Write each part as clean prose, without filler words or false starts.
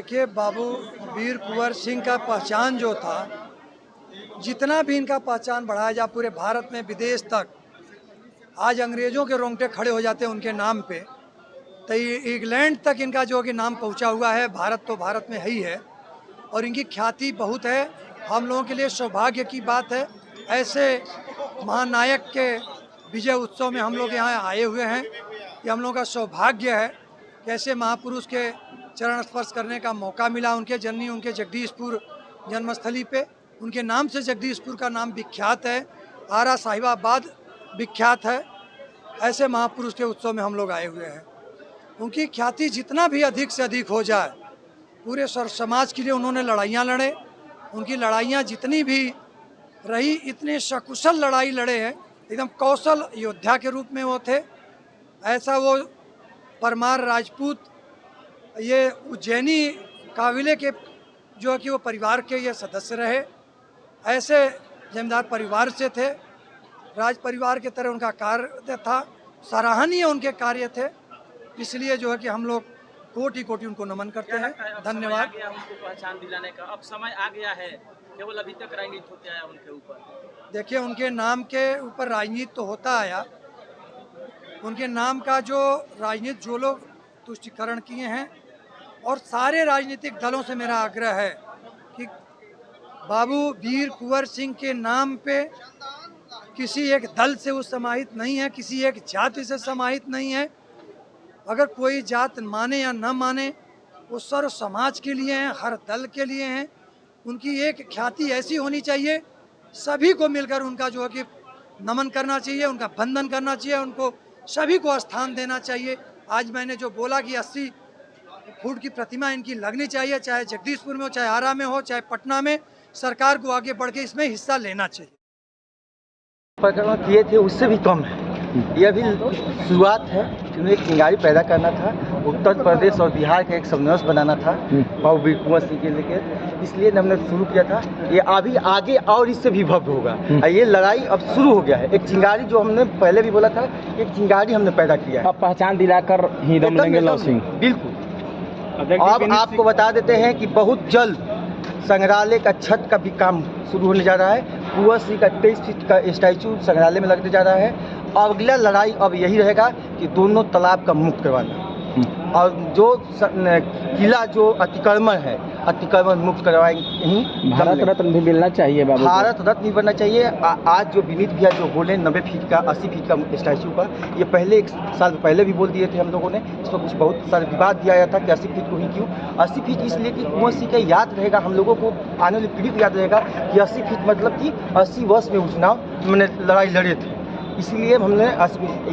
देखिए, बाबू वीर कुंवर सिंह का पहचान जो था, जितना भी इनका पहचान बढ़ाया जा पूरे भारत में विदेश तक, आज अंग्रेज़ों के रोंगटे खड़े हो जाते हैं उनके नाम पे। तो इंग्लैंड तक इनका जो कि नाम पहुंचा हुआ है। भारत तो भारत में है ही है और इनकी ख्याति बहुत है। हम लोगों के लिए सौभाग्य की बात है, ऐसे महानायक के विजय उत्सव में हम लोग यहाँ आए हुए हैं। ये हम लोगों का सौभाग्य है कि ऐसे महापुरुष के चरण स्पर्श करने का मौका मिला। उनके जननी उनके जगदीशपुर जन्मस्थली पे, उनके नाम से जगदीशपुर का नाम विख्यात है, आरा साहिबाबाद विख्यात है। ऐसे महापुरुष के उत्सव में हम लोग आए हुए हैं। उनकी ख्याति जितना भी अधिक से अधिक हो जाए, पूरे समाज के लिए उन्होंने लड़ाइयाँ लड़े। उनकी लड़ाइयाँ जितनी भी रही, इतने सकुशल लड़ाई लड़े हैं, एकदम कौशल योद्धा के रूप में वो थे। ऐसा वो परमार राजपूत, ये उज्जैनी काबिले के जो है कि वो परिवार के ये सदस्य रहे। ऐसे जमींदार परिवार से थे, राज परिवार के तरह उनका कार्य था, सराहनीय उनके कार्य थे। इसलिए जो है कि हम लोग कोटि कोटि उनको नमन करते हैं। धन्यवाद। उनको पहचान दिलाने का अब समय आ गया है, केवल अभी तक राजनीति होते आया उनके ऊपर। देखिए, उनके नाम के ऊपर राजनीति तो होता आया। उनके नाम का जो राजनीति जो लोग तुष्टिकरण किए हैं, और सारे राजनीतिक दलों से मेरा आग्रह है कि बाबू वीर कुंवर सिंह के नाम पे किसी एक दल से वो समाहित नहीं है, किसी एक जाति से समाहित नहीं है। अगर कोई जात माने या न माने, वो सर्व समाज के लिए हैं, हर दल के लिए हैं। उनकी एक ख्याति ऐसी होनी चाहिए, सभी को मिलकर उनका जो है कि नमन करना चाहिए, उनका बंधन करना चाहिए, उनको सभी को स्थान देना चाहिए। आज मैंने जो बोला कि 80 फुट की प्रतिमा इनकी लगनी चाहिए, चाहे जगदीशपुर में हो, चाहे आरा में हो, चाहे पटना में, सरकार को आगे बढ़ के इसमें हिस्सा लेना चाहिए। परिक्रमा किए थे उससे भी कम है। यह भी शुरुआत है। उन्हें एक चिंगारी पैदा करना था, उत्तर प्रदेश और बिहार का एक समन्वय बनाना था बाबू वीर कुंवर सिंह के लेकर, इसलिए हमने शुरू किया था। ये अभी आगे और इससे भी भव्य होगा। ये लड़ाई अब शुरू हो गया है। एक चिंगारी जो हमने पहले भी बोला था, एक चिंगारी हमने पैदा किया है। अब पहचान दिलाकर ही दम लेंगे लव सिंह। बिल्कुल। अब आपको बता देते हैं कि बहुत जल्द संग्रहालय का छत का भी काम शुरू होने जा रहा है। कुंवर सिंह का 23 फीट का स्टैचू संग्रहालय में लगने जा रहा है। और अगला लड़ाई अब यही रहेगा कि दोनों तालाब का मुक्त करवाना, और जो किला जो अतिक्रमण है, अतिक्रमण मुक्त करवाएंगे ही। भारत रत्न भी मिलना चाहिए बाबू, भारत रत्न भी बनना चाहिए। आज जो विनीत भैया जो बोले 90 फीट का 80 फीट का स्टैचू का, ये पहले 1 साल पहले भी बोल दिए थे हम लोगों ने। इस पर कुछ बहुत सारे विवाद दिया गया था कि 80 फीट को ही क्यों। 80 फीट इसलिए कि कुंवर सिंह का याद रहेगा, हम लोगों को आने वाली पीढ़ी को याद रहेगा कि 80 फीट मतलब कि 80 वर्ष में चुनाव मैंने लड़ाई लड़े थे, इसलिए हमने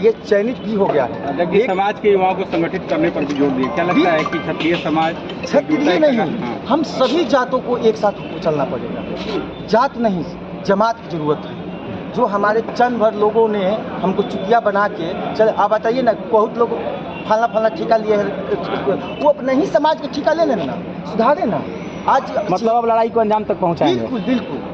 ये चयनित भी हो गया है। समाज के युवाओं को संगठित करने पर भी जोर दिया। क्या लगता है कि क्षत्रिय समाज, क्षत्रिय नहीं, हम सभी जातों को एक साथ चलना पड़ेगा। जात नहीं, जमात की जरूरत है। जो हमारे चंद भर लोगों ने हमको चुतिया बना के चल, आप बताइए ना, बहुत लोग फलना ठेका लिए है, वो अपने ही समाज के ठेका ले लेना, सुधारे ना। आज मतलब अब लड़ाई को अंजाम तक पहुँचाएंगे। बिल्कुल बिल्कुल।